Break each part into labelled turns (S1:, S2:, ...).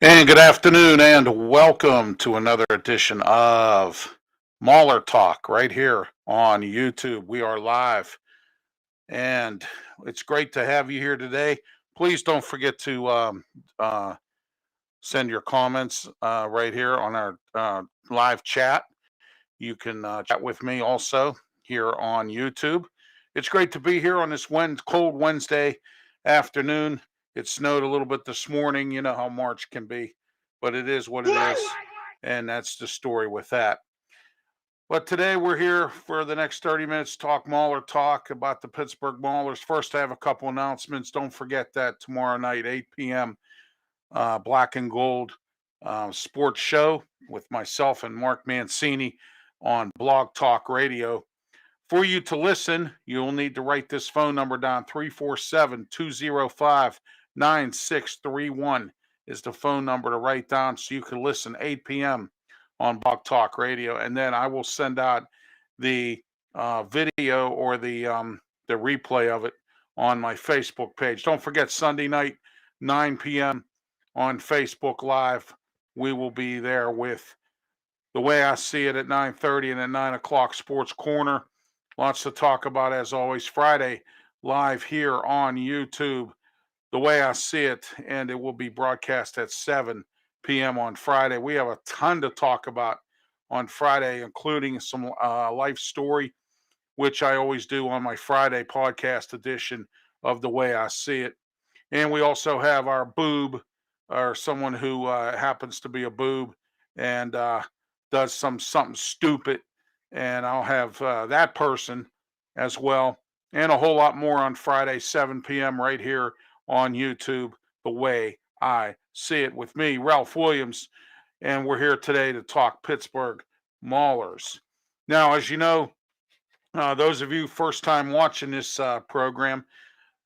S1: And good afternoon, and welcome to another edition of Mauler Talk right here on YouTube. We are live, and it's great to have you here today. Please don't forget to send your comments right here on our live chat. You can chat with me also here on YouTube. It's great to be here on this cold Wednesday afternoon. It snowed a little bit this morning. You know how March can be, but it is what it is. And that's the story with that. But today we're here for the next 30 minutes to talk Mauler talk about the Pittsburgh Maulers. First, I have a couple announcements. Don't forget that tomorrow night, 8 p.m., Black and Gold sports show with myself and Mark Mancini on Blog Talk Radio. For you to listen, you'll need to write this phone number down. 347-205-9631 is the phone number to write down so you can listen 8 p.m. on Blog Talk Radio. And then I will send out the video or the replay of it on my Facebook page. Don't forget Sunday night, 9 p.m. on Facebook Live. We will be there with The Way I See It at 9:30 and at 9 o'clock Sports Corner. Lots to talk about, as always. Friday, live here on YouTube, The Way I See It, and it will be broadcast at 7 p.m. on Friday. We have a ton to talk about on Friday, including some life story, which I always do on my Friday podcast edition of The Way I See It. And we also have our boob, or someone who happens to be a boob and does something stupid, and I'll have that person as well, and a whole lot more on Friday, 7 p.m. right here on YouTube, The Way I See It, with me, Ralph Williams, and we're here today to talk Pittsburgh Maulers. Now, as you know, those of you first time watching this program,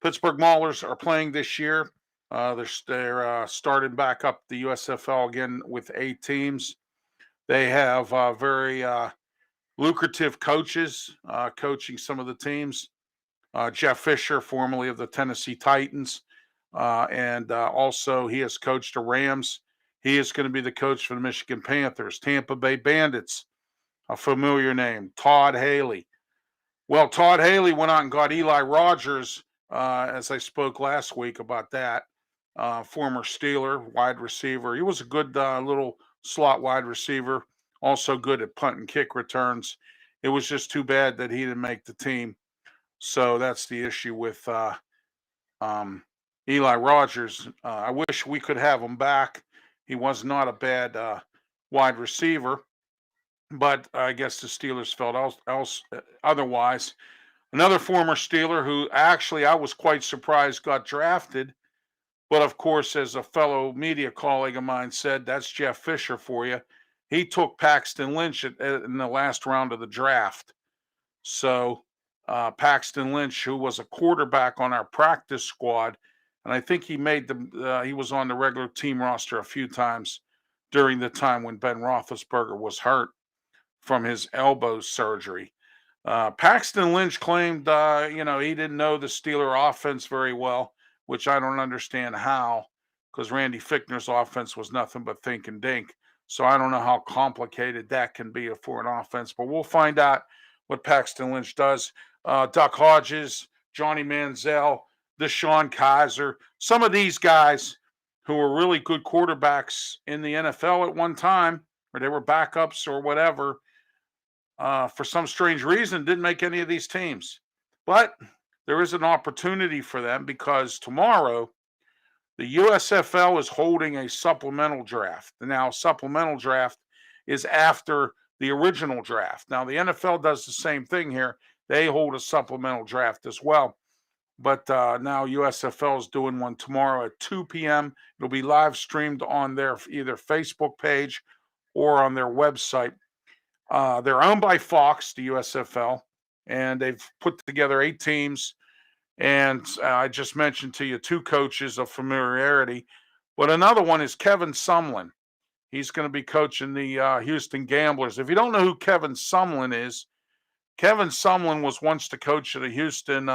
S1: Pittsburgh Maulers are playing this year. They're starting back up the USFL again with 8 teams. They have very lucrative coaches coaching some of the teams. Jeff Fisher, formerly of the Tennessee Titans, and also he has coached the Rams. He is going to be the coach for the Michigan Panthers. Tampa Bay Bandits, a familiar name, Todd Haley. Well, Todd Haley went out and got Eli Rogers, as I spoke last week about that. Former Steeler wide receiver. He was a good little slot wide receiver, also good at punt and kick returns. It was just too bad that he didn't make the team. So that's the issue with Eli Rogers. I wish we could have him back. He was not a bad wide receiver, but I guess the Steelers felt otherwise. Another former Steeler who actually I was quite surprised got drafted, but of course, as a fellow media colleague of mine said, that's Jeff Fisher for you. He took Paxton Lynch in the last round of the draft. So Paxton Lynch, who was a quarterback on our practice squad, and I think he he was on the regular team roster a few times during the time when Ben Roethlisberger was hurt from his elbow surgery. Paxton Lynch claimed, he didn't know the Steeler offense very well, which I don't understand how, because Randy Fichtner's offense was nothing but think and dink. So I don't know how complicated that can be for an offense, but we'll find out what Paxton Lynch does. Duck Hodges, Johnny Manziel, Deshaun Kaiser, some of these guys who were really good quarterbacks in the NFL at one time, or they were backups or whatever, for some strange reason, didn't make any of these teams. But there is an opportunity for them because tomorrow the USFL is holding a supplemental draft. Now, supplemental draft is after the original draft. Now, the NFL does the same thing here. They hold a supplemental draft as well. But now USFL is doing one tomorrow at 2 p.m. It'll be live streamed on their either Facebook page or on their website. They're owned by Fox, the USFL, and they've put together 8 teams. And I just mentioned to you 2 coaches of familiarity, but another one is Kevin Sumlin. He's going to be coaching the Houston Gamblers. If you don't know who Kevin Sumlin is, Kevin Sumlin was once the coach of the Houston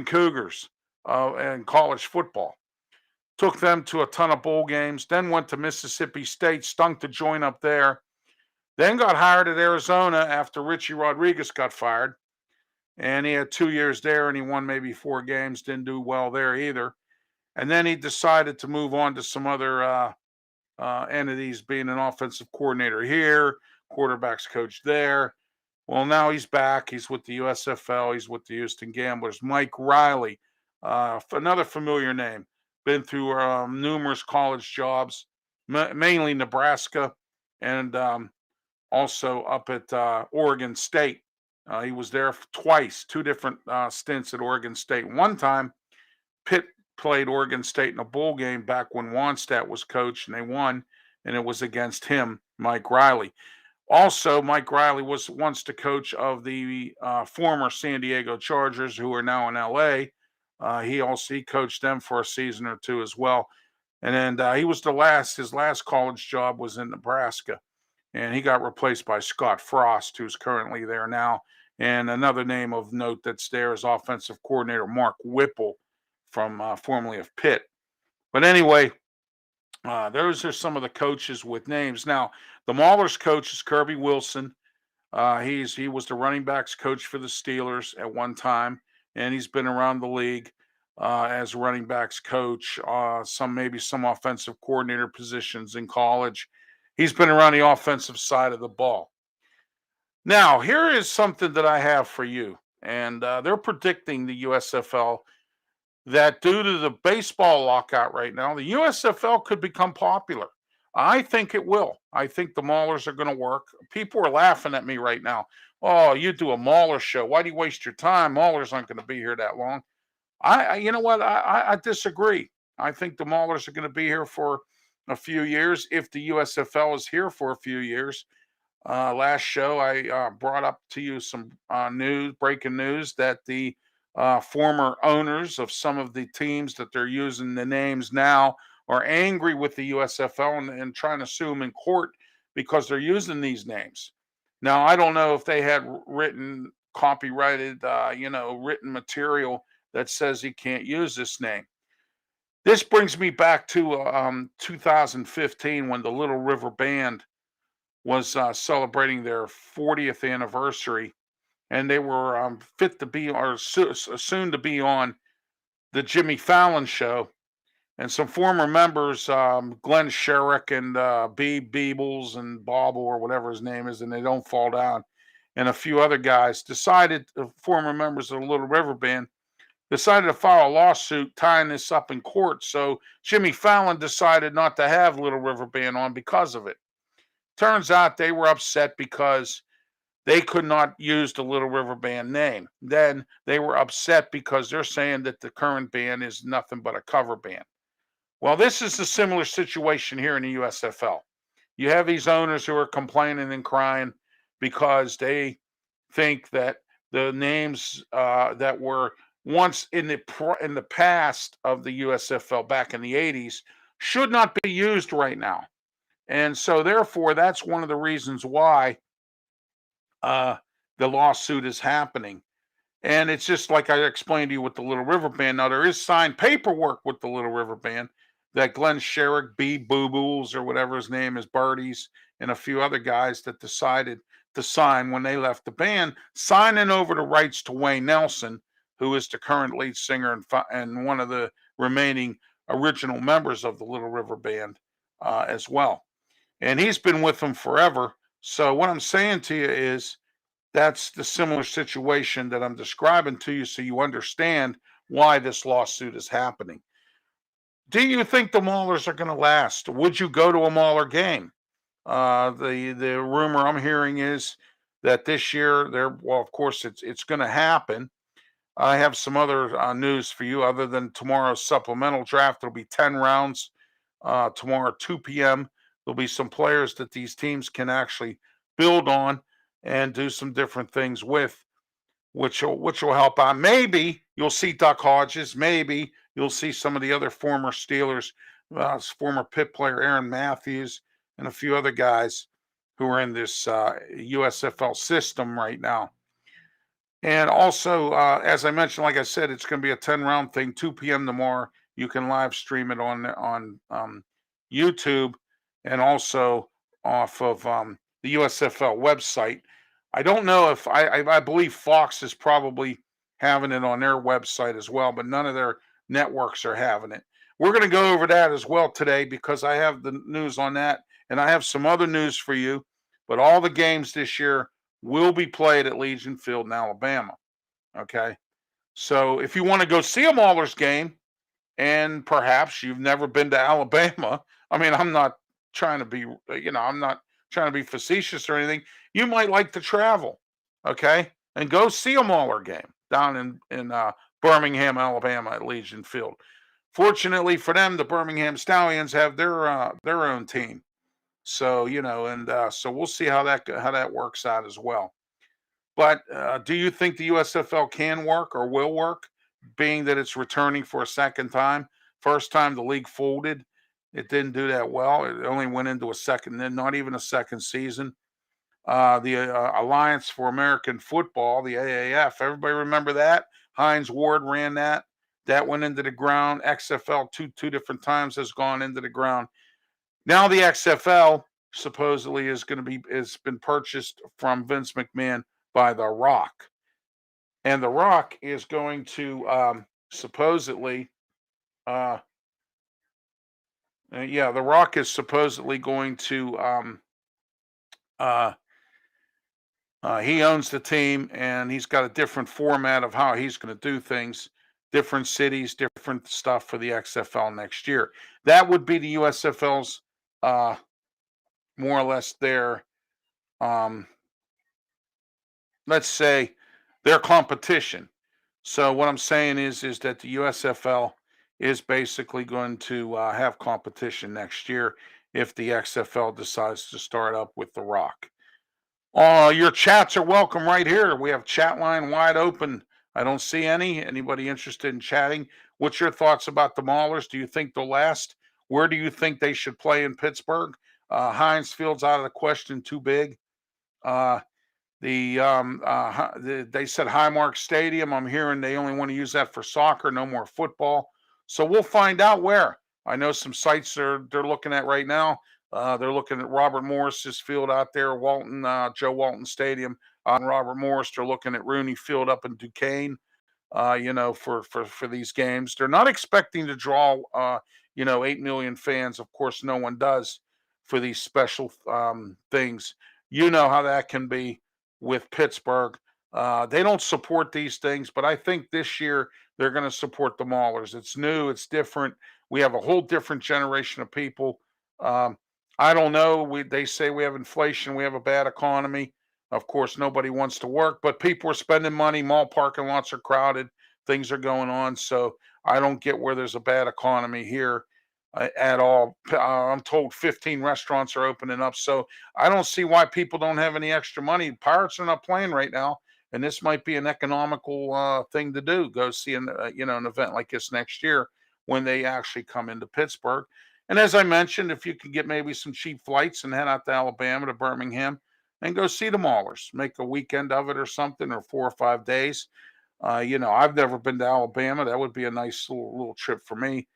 S1: Cougars in college football. took them to a ton of bowl games, then went to Mississippi State, stunk to join up there, then got hired at Arizona after Richie Rodriguez got fired. And he had 2 years there and he won maybe 4 games, didn't do well there either. And then he decided to move on to some other entities, being an offensive coordinator here, quarterbacks coach there. Well, now he's back. He's with the USFL. He's with the Houston Gamblers. Mike Riley, another familiar name. Been through numerous college jobs, mainly Nebraska, and also up at Oregon State. He was there twice, 2 different stints at Oregon State. One time, Pitt played Oregon State in a bowl game back when Wannstedt was coach, and they won, and it was against him, Mike Riley. Also, Mike Riley was once the coach of the former San Diego Chargers, who are now in LA. He coached them for a season or 2 as well. And then he was his last college job was in Nebraska. And he got replaced by Scott Frost, who's currently there now. And another name of note that's there is offensive coordinator Mark Whipple, from formerly of Pitt. But anyway, those are some of the coaches with names. Now, the Maulers coach is Kirby Wilson. He was the running backs coach for the Steelers at one time, and he's been around the league as running backs coach, maybe some offensive coordinator positions in college. He's been around the offensive side of the ball. Now, here is something that I have for you, and they're predicting the USFL that due to the baseball lockout right now, the USFL could become popular. I think it will. I think the Maulers are going to work. People are laughing at me right now. Oh, you do a Mauler show. Why do you waste your time? Maulers aren't going to be here that long. You know what? I disagree. I think the Maulers are going to be here for a few years if the USFL is here for a few years. Last show, I brought up to you some breaking news that the former owners of some of the teams that they're using the names now are angry with the USFL and trying to sue them in court because they're using these names. Now, I don't know if they had written, copyrighted, written material that says he can't use this name. This brings me back to 2015 when the Little River Band was celebrating their 40th anniversary, and they were fit to be or soon to be on the Jimmy Fallon show. And some former members, Glenn Sherrick and Beebles and Bobble or whatever his name is, and they don't fall down, and a few other guys former members of the Little River Band, decided to file a lawsuit tying this up in court. So Jimmy Fallon decided not to have Little River Band on because of it. Turns out they were upset because they could not use the Little River Band name. Then they were upset because they're saying that the current band is nothing but a cover band. Well, this is a similar situation here in the USFL. You have these owners who are complaining and crying because they think that the names that were once in the past of the USFL back in the 80s should not be used right now. And so therefore, that's one of the reasons why the lawsuit is happening. And it's just like I explained to you with the Little River Band. Now, there is signed paperwork with the Little River Band that Glenn Sherrick, B. Boo-Boos, or whatever his name is, Birdies, and a few other guys that decided to sign when they left the band, signing over the rights to Wayne Nelson, who is the current lead singer and one of the remaining original members of the Little River Band as well. And he's been with them forever. So what I'm saying to you is that's the similar situation that I'm describing to you so you understand why this lawsuit is happening. Do you think the Maulers are going to last? Would you go to a Mauler game? The rumor I'm hearing is that this year, of course, it's going to happen. I have some other news for you other than tomorrow's supplemental draft. There'll be 10 rounds tomorrow, 2 p.m. There'll be some players that these teams can actually build on and do some different things with, which will help out. Maybe you'll see Duck Hodges. Maybe you'll see some of the other former Steelers, former Pitt player Aaron Matthews, and a few other guys who are in this USFL system right now. And also, as I mentioned, like I said, it's going to be a 10-round thing, 2 p.m. tomorrow. you can live stream it on YouTube and also off of the USFL website. I don't know if I believe Fox is probably having it on their website as well, but none of their networks are having it. We're going to go over that as well today because I have the news on that, and I have some other news for you. But all the games this year will be played at Legion Field in Alabama. Okay. So if you want to go see a Maulers game and perhaps you've never been to Alabama, I mean, I'm not trying to be, I'm not trying to be facetious or anything. You might like to travel, okay, and go see a Mauler game down in Birmingham, Alabama at Legion Field. Fortunately for them, the Birmingham Stallions have their own team, so so we'll see how that works out as well. But do you think the USFL can work or will work, being that it's returning for a second time? First time the league folded, it didn't do that well. It only went into a second, then not even a second season. The Alliance for American Football, the AAF, everybody remember that? Hines Ward ran that. That went into the ground. XFL two different times has gone into the ground. Now the XFL supposedly has been purchased from Vince McMahon by The Rock. And The Rock is going to supposedly, The Rock is supposedly going to, he owns the team and he's got a different format of how he's going to do things, different cities, different stuff for the XFL next year. That would be the USFL's, more or less their, let's say, their competition. So what I'm saying is that the USFL is basically going to have competition next year if the XFL decides to start up with The Rock. Your chats are welcome right here. We have chat line wide open. I don't see anybody interested in chatting. What's your thoughts about the Maulers? Do you think they'll last? Where do you think they should play in Pittsburgh? Heinz Field's out of the question, too big. They said Highmark Stadium. I'm hearing they only want to use that for soccer, no more football. So we'll find out where. I know some sites they're looking at right now. They're looking at Robert Morris's field out there, Joe Walton Stadium on Robert Morris. They're looking at Rooney Field up in Duquesne. For these games, they're not expecting to draw 8 million fans. Of course, no one does for these special things. You know how that can be with Pittsburgh. They don't support these things, but I think this year they're going to support the Maulers. It's new, it's different. We have a whole different generation of people. I don't know. They say we have inflation, we have a bad economy. Of course, nobody wants to work, but people are spending money. Mall parking lots are crowded. Things are going on. So I don't get where there's a bad economy here at all. I'm told 15 restaurants are opening up. So I don't see why people don't have any extra money. Pirates are not playing right now, and this might be an economical thing to do. Go see an event like this next year when they actually come into Pittsburgh. And as I mentioned, if you could get maybe some cheap flights and head out to Alabama to Birmingham and go see the Maulers, make a weekend of it or something, or 4 or 5 days. I've never been to Alabama. That would be a nice little trip for me.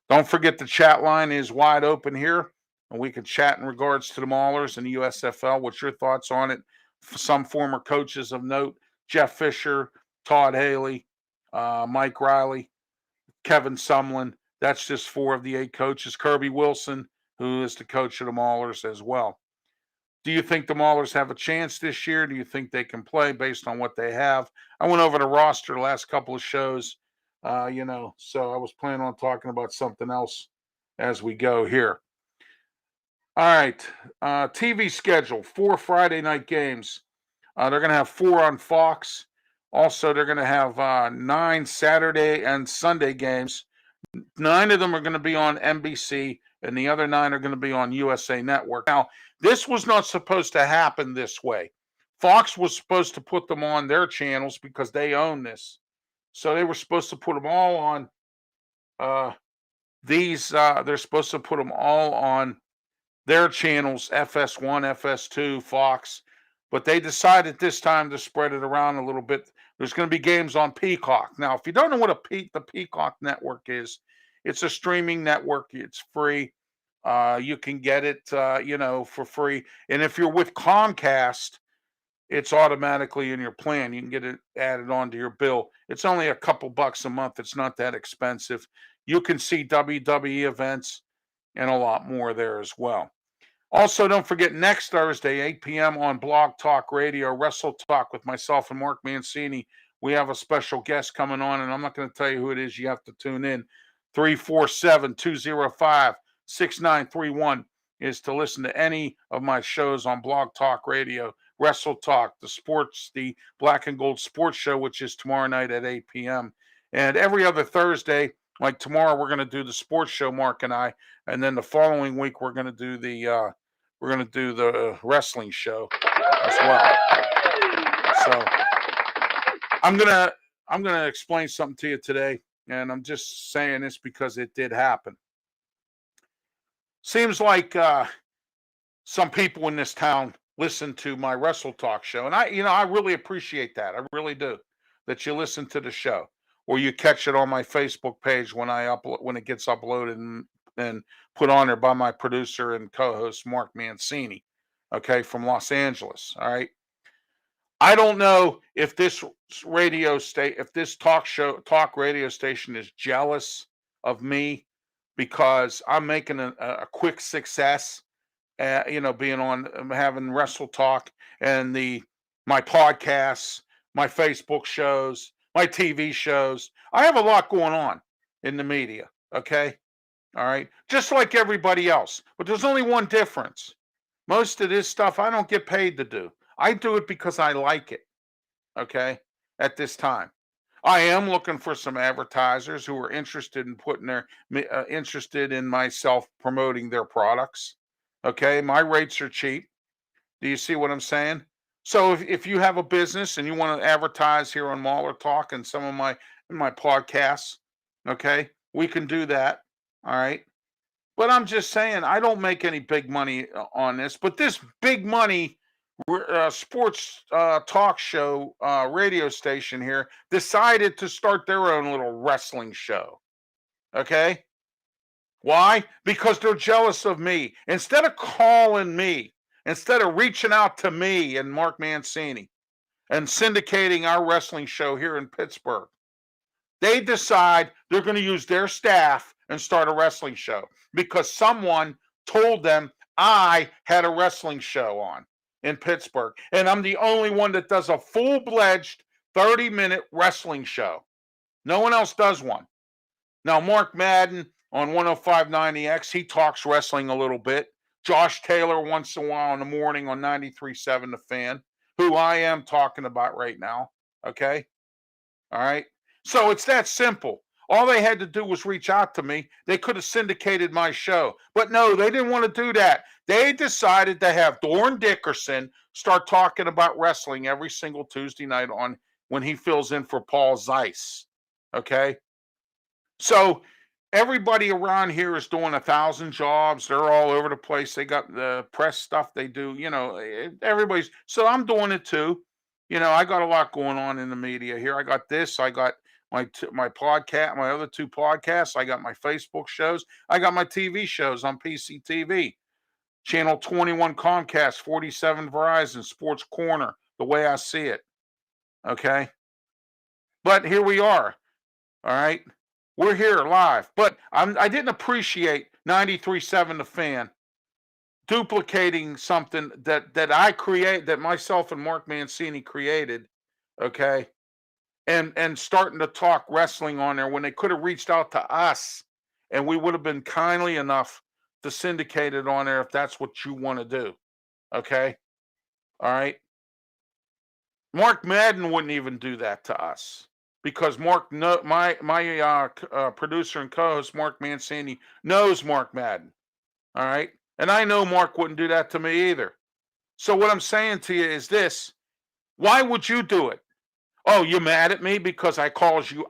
S1: Don't forget the chat line is wide open here, and we can chat in regards to the Maulers and the USFL. What's your thoughts on it? Some former coaches of note: Jeff Fisher, Todd Haley, Mike Riley, Kevin Sumlin. That's just 4 of the 8 coaches. Kirby Wilson, who is the coach of the Maulers as well. Do you think the Maulers have a chance this year? Do you think they can play based on what they have? I went over the roster the last couple of shows, so I was planning on talking about something else as we go here. All right, TV schedule, 4 Friday night games. They're going to have 4 on Fox. Also, they're going to have 9 Saturday and Sunday games. 9 of them are going to be on NBC, and the other 9 are going to be on USA Network. Now, this was not supposed to happen this way. Fox was supposed to put them on their channels because they own this. So they were supposed to put them all on they're supposed to put them all on their channels, FS1, FS2, Fox. But they decided this time to spread it around a little bit. There's going to be games on Peacock. Now, if you don't know what the Peacock network is, It's a streaming network. It's free. You can get it, for free. And if you're with Comcast, it's automatically in your plan. You can get it added onto your bill. It's only a couple bucks a month. It's not that expensive. You can see WWE events and a lot more there as well. Also, don't forget next Thursday, 8 p.m. on Blog Talk Radio, Wrestle Talk with myself and Mark Mancini. We have a special guest coming on, and I'm not going to tell you who it is. You have to tune in. 347-205-6931 is to listen to any of my shows on Blog Talk Radio, Wrestle Talk, the Black and Gold Sports Show, which is tomorrow night at 8 p.m. And every other Thursday, like tomorrow, we're going to do the sports show, Mark and I, and then the following week we're going to do the wrestling show as well. So I'm gonna explain something to you today, and I'm just saying this because it did happen. Seems like some people in this town listen to my Wrestle Talk show, and I really appreciate that. I really do, that you listen to the show, or you catch it on my Facebook page when it gets uploaded and put on there by my producer and co-host Mark Mancini, okay, from Los Angeles. All right. I don't know if this talk radio station is jealous of me because I'm making a quick success, being on having Wrestle Talk and my podcasts, my Facebook shows, my TV shows. I have a lot going on in the media. Okay. All right. Just like everybody else. But there's only one difference. Most of this stuff I don't get paid to do. I do it because I like it. Okay. At this time, I am looking for some advertisers who are interested in myself promoting their products. Okay. My rates are cheap. Do you see what I'm saying? So if you have a business and you want to advertise here on Mahler Talk and some of my podcasts, okay, we can do that. All right. But I'm just saying, I don't make any big money on this. But this big money sports talk show radio station here decided to start their own little wrestling show. Okay. Why? Because they're jealous of me. Instead of calling me, instead of reaching out to me and Mark Mancini and syndicating our wrestling show here in Pittsburgh, they decide they're going to use their staff and start a wrestling show because someone told them I had a wrestling show on in Pittsburgh. And I'm the only one that does a full-fledged 30-minute wrestling show. No one else does one. Now, Mark Madden on 105.9EX, he talks wrestling a little bit. Josh Taylor once in a while in the morning on 93.7 The Fan, who I am talking about right now. Okay? All right? So it's that simple. All they had to do was reach out to me. They could have syndicated my show. But no, they didn't want to do that. They decided to have Dorn Dickerson start talking about wrestling every single Tuesday night when he fills in for Paul Zeiss. Okay? So everybody around here is doing 1,000 jobs. They're all over the place. They got the press stuff they do. Everybody's. So I'm doing it too. I got a lot going on in the media here. I got this. I got my podcast, my other two podcasts. I got my Facebook shows. I got my TV shows on PCTV, Channel 21 Comcast, 47 Verizon, Sports Corner, the way I see it. Okay. But here we are. All right. We're here live. But I didn't appreciate 93.7 The Fan duplicating something that I create, that myself and Mark Mancini created. Okay. And starting to talk wrestling on there when they could have reached out to us and we would have been kindly enough to syndicate it on there if that's what you want to do. Okay. All right. Mark Madden wouldn't even do that to us because my producer and co-host Mark Mancini knows Mark Madden. All right. And I know Mark wouldn't do that to me either. So what I'm saying to you is this. Why would you do it? Oh, you mad at me because I call you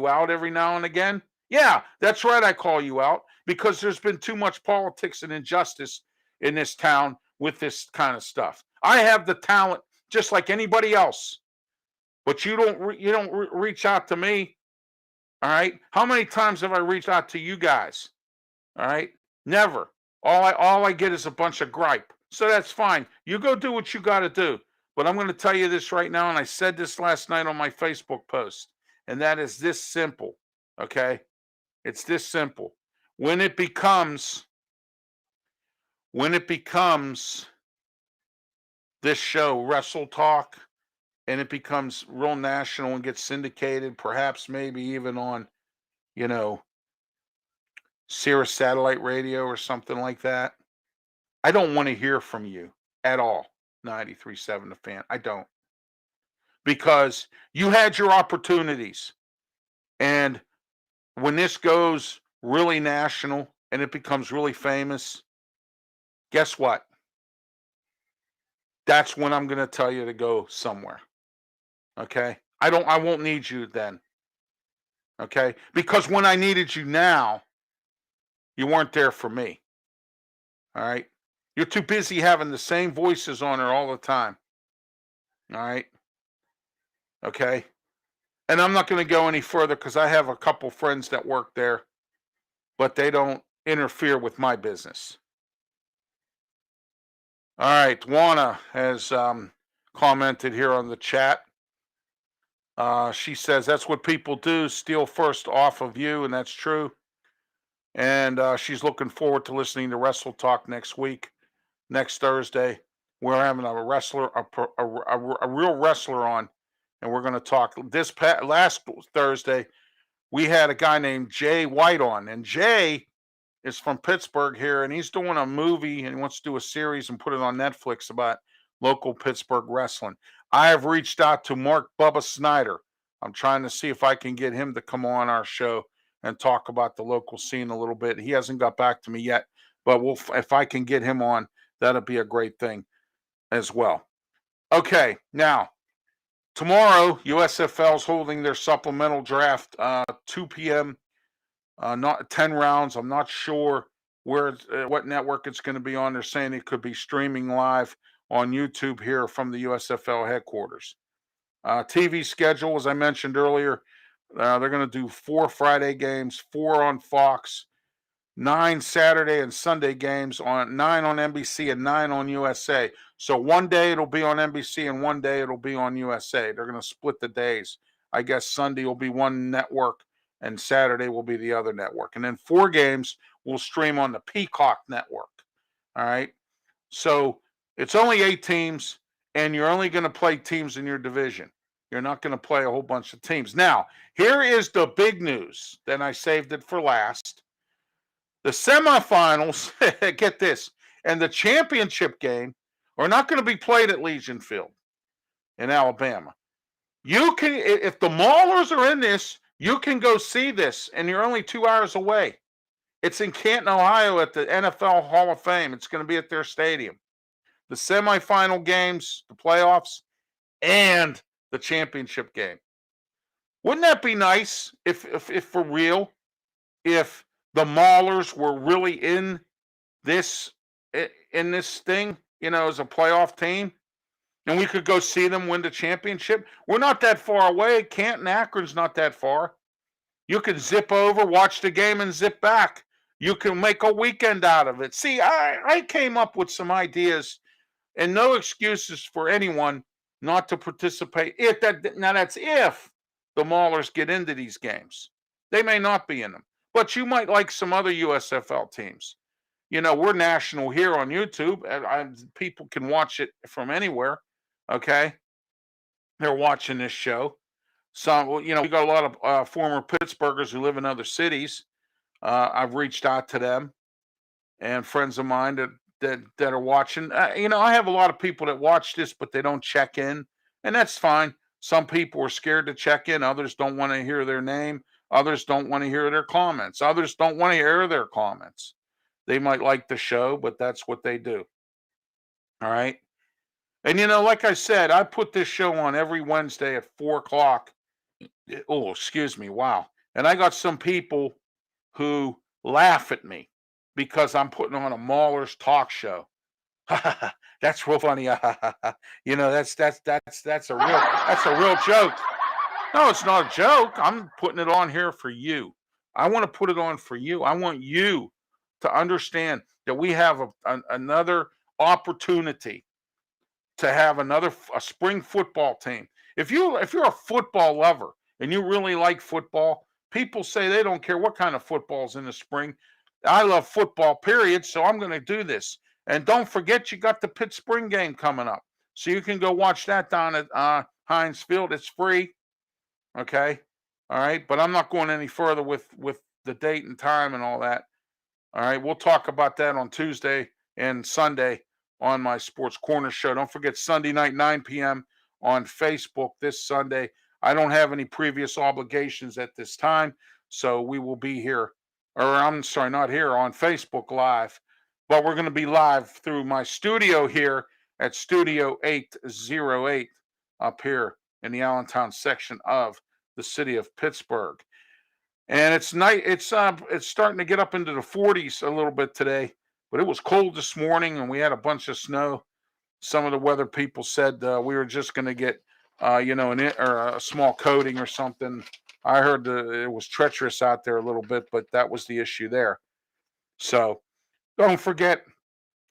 S1: out every now and again? Yeah, that's right. I call you out because there's been too much politics and injustice in this town with this kind of stuff. I have the talent just like anybody else, but you don't reach out to me. All right. How many times have I reached out to you guys? All right. Never. All I get is a bunch of gripe. So that's fine. You go do what you got to do. But I'm going to tell you this right now, and I said this last night on my Facebook post, and that is this simple. Okay. It's this simple. When it becomes this show, Wrestle Talk, and it becomes real national and gets syndicated, perhaps maybe even on, you know, Sirius Satellite Radio or something like that, I don't want to hear from you at all. 93.7 The Fan. I don't. Because you had your opportunities. And when this goes really national and it becomes really famous, guess what? That's when I'm going to tell you to go somewhere. Okay? I won't need you then. Okay? Because when I needed you now, you weren't there for me. All right? You're too busy having the same voices on there all the time. All right? Okay? And I'm not going to go any further because I have a couple friends that work there, but they don't interfere with my business. All right, Juana has commented here on the chat. She says that's what people do, steal first off of you, and that's true. And she's looking forward to listening to Wrestle Talk next week, next Thursday. We're having a wrestler, a real wrestler on, and we're going to talk. Last Thursday, we had a guy named Jay White on, and Jay is from Pittsburgh here, and he's doing a movie and he wants to do a series and put it on Netflix about local Pittsburgh wrestling. I have reached out to Mark Bubba Snyder. I'm trying to see if I can get him to come on our show and talk about the local scene a little bit. He hasn't got back to me yet, but if I can get him on, that'll be a great thing as well. Okay, now, tomorrow, USFL is holding their supplemental draft, 2 p.m., not 10 rounds. I'm not sure what network it's going to be on. They're saying it could be streaming live on YouTube here from the USFL headquarters. TV schedule, as I mentioned earlier, they're going to do 4 Friday games, 4 on Fox, 9 Saturday and Sunday games, 9 on NBC and 9 on USA. So one day it'll be on NBC and one day it'll be on USA. They're going to split the days. I guess Sunday will be one network and Saturday will be the other network. And then 4 games will stream on the Peacock network. All right. So it's only 8 teams, and you're only going to play teams in your division. You're not going to play a whole bunch of teams. Now, here is the big news. Then I saved it for last. The semifinals, get this, and the championship game are not going to be played at Legion Field in Alabama. You can, if the Maulers are in this, you can go see this, and you're only 2 hours away. It's in Canton, Ohio at the NFL Hall of Fame. It's going to be at their stadium. The semifinal games, the playoffs, and the championship game. Wouldn't that be nice if for real, if the Maulers were really in this thing, as a playoff team, and we could go see them win the championship? We're not that far away. Canton, Akron's not that far. You can zip over, watch the game, and zip back. You can make a weekend out of it. See, I came up with some ideas, and no excuses for anyone not to participate. That's if the Maulers get into these games. They may not be in them, but you might like some other USFL teams. We're national here on YouTube, and people can watch it from anywhere. Okay, they're watching this show. Some, we got a lot of former Pittsburghers who live in other cities. I've reached out to them, and friends of mine that are watching. I have a lot of people that watch this, but they don't check in, and that's fine. Some people are scared to check in. Others don't want to hear their name. Others don't want to hear their comments. Others don't want to hear their comments. They might like the show, but that's what they do. All right. And, like I said, I put this show on every Wednesday at 4 o'clock. Oh, excuse me. Wow. And I got some people who laugh at me because I'm putting on a Maulers talk show. That's real funny. That's a real joke. No, it's not a joke. I'm putting it on here for you. I want to put it on for you. I want you to understand that we have another opportunity to have a spring football team. If you're a football lover and you really like football, people say they don't care what kind of football's in the spring. I love football, period. So I'm going to do this. And don't forget, you got the Pitt Spring game coming up, so you can go watch that down at Heinz Field. It's free. Okay, all right. But I'm not going any further with the date and time and all that. All right, we'll talk about that on Tuesday and Sunday on my Sports Corner show. Don't forget Sunday night, 9 p.m. on Facebook this Sunday. I don't have any previous obligations at this time, so we will be here, or I'm sorry, not here, on Facebook Live, but we're going to be live through my studio here at Studio 808 up here in the Allentown section of the city of Pittsburgh. And it's night. It's starting to get up into the 40s a little bit today, but it was cold this morning, and we had a bunch of snow. Some of the weather people said we were just going to get, or a small coating or something. I heard it was treacherous out there a little bit, but that was the issue there. So don't forget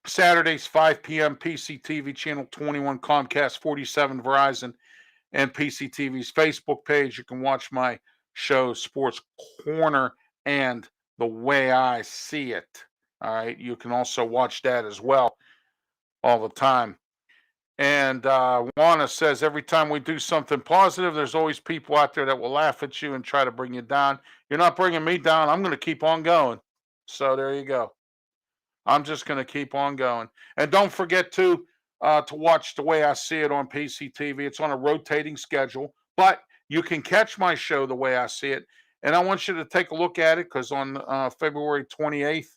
S1: Saturdays 5 p.m. PCTV channel 21, Comcast 47, Verizon, and PCTV's Facebook page. You can watch my show, Sports Corner, and The Way I See It. All right. You can also watch that as well all the time. And Juana says every time we do something positive, there's always people out there that will laugh at you and try to bring you down. You're not bringing me down. I'm going to keep on going. So there you go. I'm just going to keep on going. And don't forget to watch The Way I See It on PCTV. It's on a rotating schedule, but you can catch my show The Way I See It. And I want you to take a look at it because on February 28th,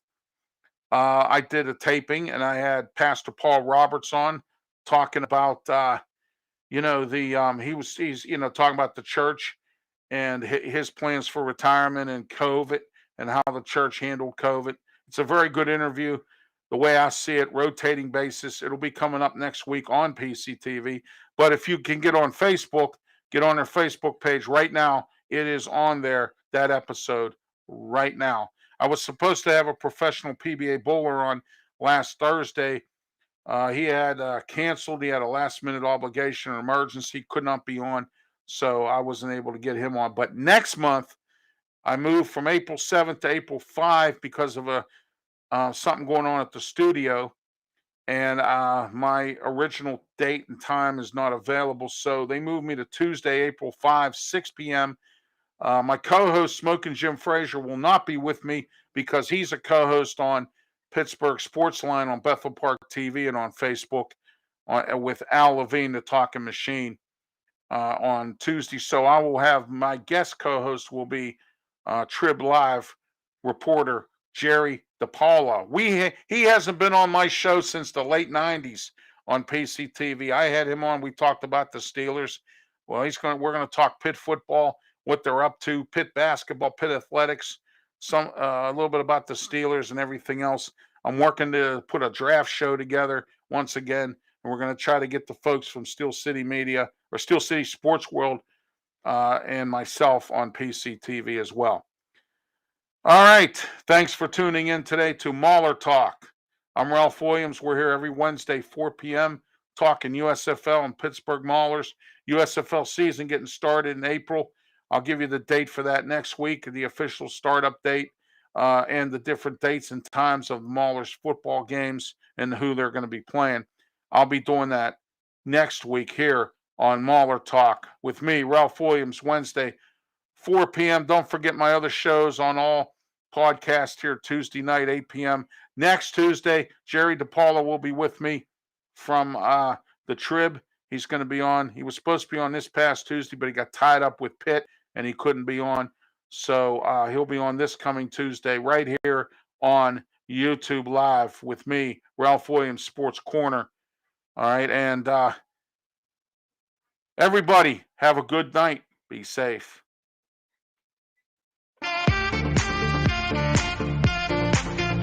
S1: I did a taping and I had Pastor Paul Roberts on talking about, he's talking about the church and his plans for retirement and COVID and how the church handled COVID. It's a very good interview. The Way I See It, rotating basis. It'll be coming up next week on PCTV. But if you can get on Facebook, get on their Facebook page right now. It is on there, that episode right now. I was supposed to have a professional PBA bowler on last Thursday. He had canceled. He had a last-minute obligation or emergency, could not be on. So I wasn't able to get him on. But next month, I moved from April 7th to April 5th because of something going on at the studio. And my original date and time is not available. So they moved me to Tuesday, April 5, 6 p.m. My co-host, Smoking Jim Frazier, will not be with me because he's a co-host on Pittsburgh Sports Line on Bethel Park TV and on Facebook with Al Levine, the Talking Machine, on Tuesday. So I will have my guest co-host will be Trib Live reporter Jerry DePaula. He hasn't been on my show since the late 90s on PCTV. I had him on. We talked about the Steelers. Well, we're going to talk Pitt football, what they're up to, Pitt basketball, Pitt athletics, a little bit about the Steelers and everything else. I'm working to put a draft show together once again, and we're going to try to get the folks from Steel City Media or Steel City Sports World and myself on PCTV as well. All right. Thanks for tuning in today to Mauler Talk. I'm Ralph Williams. We're here every Wednesday, 4 p.m., talking USFL and Pittsburgh Maulers. USFL season getting started in April. I'll give you the date for that next week, the official startup date, and the different dates and times of the Maulers football games and who they're going to be playing. I'll be doing that next week here on Mauler Talk with me, Ralph Williams, Wednesday, 4 p.m. Don't forget my other shows on all podcasts here Tuesday night, 8 p.m. Next Tuesday, Jerry DePaula will be with me from the Trib. He's going to be on. He was supposed to be on this past Tuesday, but he got tied up with Pitt and he couldn't be on. So he'll be on this coming Tuesday right here on YouTube Live with me, Ralph Williams, Sports Corner. All right. And everybody, have a good night. Be safe.